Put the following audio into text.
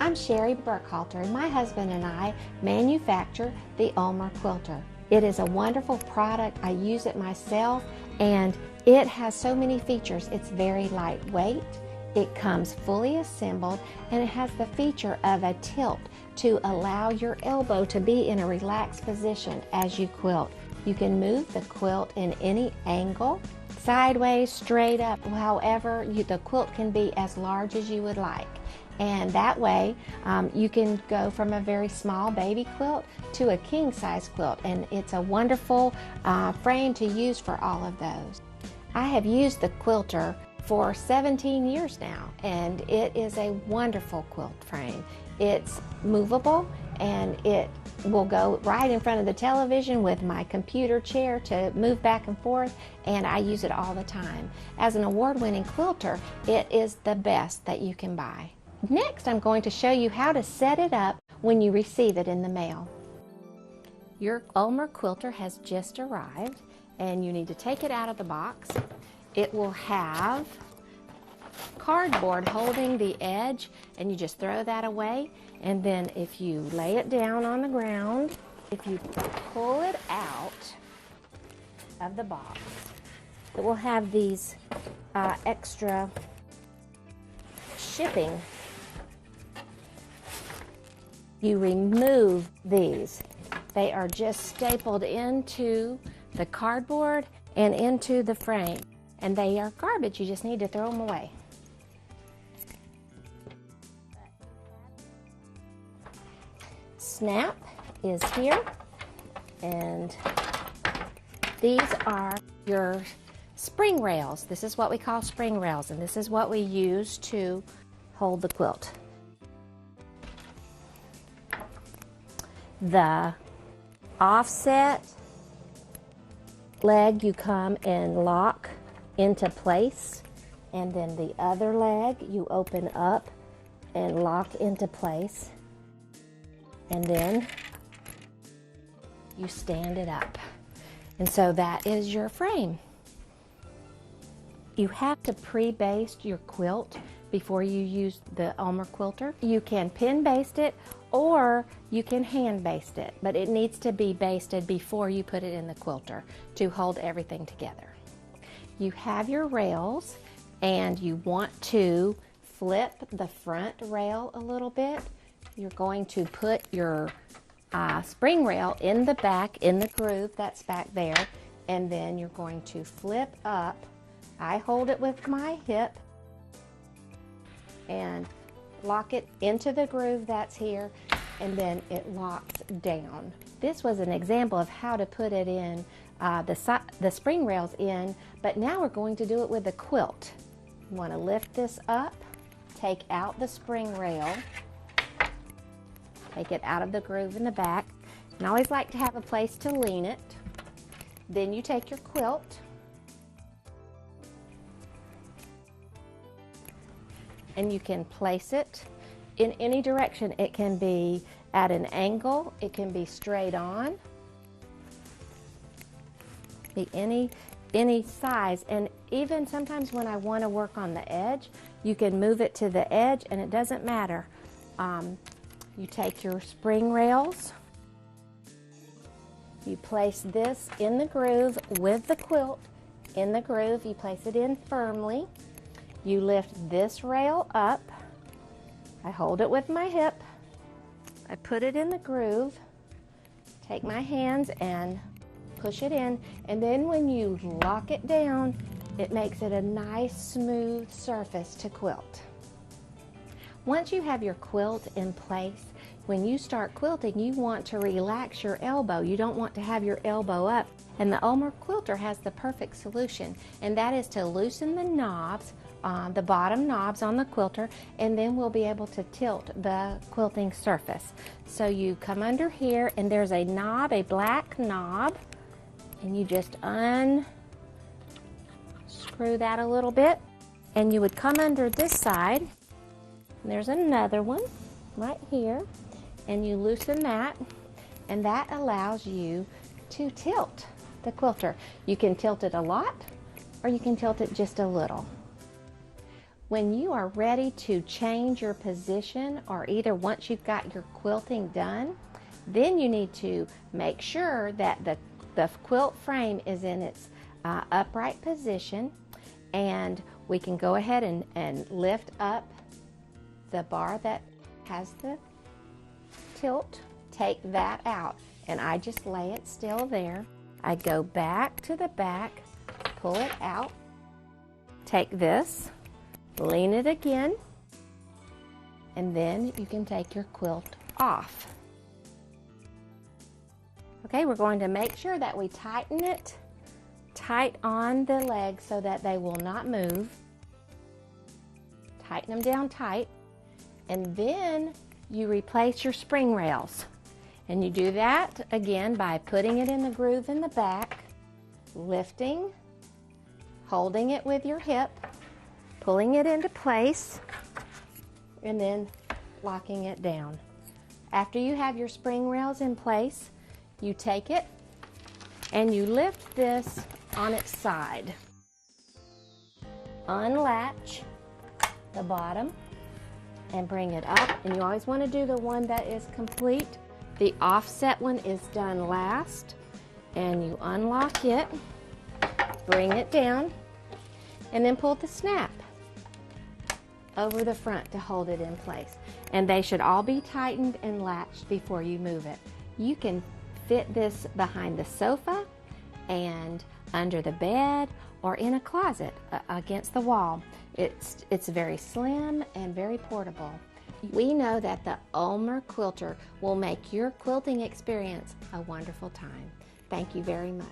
I'm Sherry Burkhalter, and my husband and I manufacture the UlmerQuilter. It is a wonderful product. I use it myself, and it has so many features. It's very lightweight, it comes fully assembled, and it has the feature of a tilt to allow your elbow to be in a relaxed position as you quilt. You can move the quilt in any angle, sideways, straight up, however the quilt can be as large as you would like. And that way you can go from a very small baby quilt to a king size quilt, and it's a wonderful frame to use for all of those. I have used the quilter for 17 years now, and it is a wonderful quilt frame. It's movable, and it will go right in front of the television with my computer chair to move back and forth, and I use it all the time. As an award-winning quilter, it is the best that you can buy. Next, I'm going to show you how to set it up when you receive it in the mail. Your UlmerQuilter has just arrived, and you need to take it out of the box. It will have cardboard holding the edge, and you just throw that away. And then if you lay it down on the ground, if you pull it out of the box, it will have these extra shipping. You remove these. They are just stapled into the cardboard and into the frame, and they are garbage. You just need to throw them away. Snap is here, and these are your spring rails. This is what we call spring rails, and this is what we use to hold the quilt. The offset leg you come and lock into place, and then the other leg you open up and lock into place, and then you stand it up. And so that is your frame. You have to pre-baste your quilt before you use the UlmerQuilter. You can pin baste it, or you can hand baste it, but it needs to be basted before you put it in the quilter to hold everything together. You have your rails, and you want to flip the front rail a little bit. You're going to put your spring rail in the back, in the groove that's back there, and then you're going to flip up. I hold it with my hip and lock it into the groove that's here, and then it locks down. This was an example of how to put it in, the spring rails in, but now we're going to do it with the quilt. You want to lift this up, take out the spring rail, take it out of the groove in the back, and I always like to have a place to lean it. Then you take your quilt and you can place it in any direction. It can be at an angle, it can be straight on, be any size, and even sometimes when I want to work on the edge, you can move it to the edge and it doesn't matter. You take your spring rails, you place this in the groove with the quilt in the groove, you place it in firmly. You lift this rail up, I hold it with my hip, I put it in the groove, take my hands and push it in, and then when you lock it down, it makes it a nice smooth surface to quilt. Once you have your quilt in place, when you start quilting, you want to relax your elbow. You don't want to have your elbow up, and the UlmerQuilter has the perfect solution, and that is to loosen the knobs, the bottom knobs on the quilter, and then we'll be able to tilt the quilting surface. So you come under here, and there's a knob, a black knob, and you just unscrew that a little bit, and you would come under this side, and there's another one right here, and you loosen that, and that allows you to tilt the quilter. You can tilt it a lot, or you can tilt it just a little. When you are ready to change your position, or either once you've got your quilting done, then you need to make sure that the quilt frame is in its upright position, and we can go ahead and lift up the bar that has the tilt. Take that out, and I just lay it still there. I go back to the back, pull it out, take this, lean it again, and then you can take your quilt off. Okay, we're going to make sure that we tighten it tight on the legs so that they will not move. Tighten them down tight, and then you replace your spring rails. And you do that again by putting it in the groove in the back, lifting, holding it with your hip, pulling it into place, and then locking it down. After you have your spring rails in place, you take it and you lift this on its side. Unlatch the bottom and bring it up, and you always want to do the one that is complete. The offset one is done last, and you unlock it, bring it down, and then pull the snap over the front to hold it in place. And they should all be tightened and latched before you move it. You can fit this behind the sofa and under the bed or in a closet against the wall. It's very slim and very portable. We know that the UlmerQuilter will make your quilting experience a wonderful time. Thank you very much.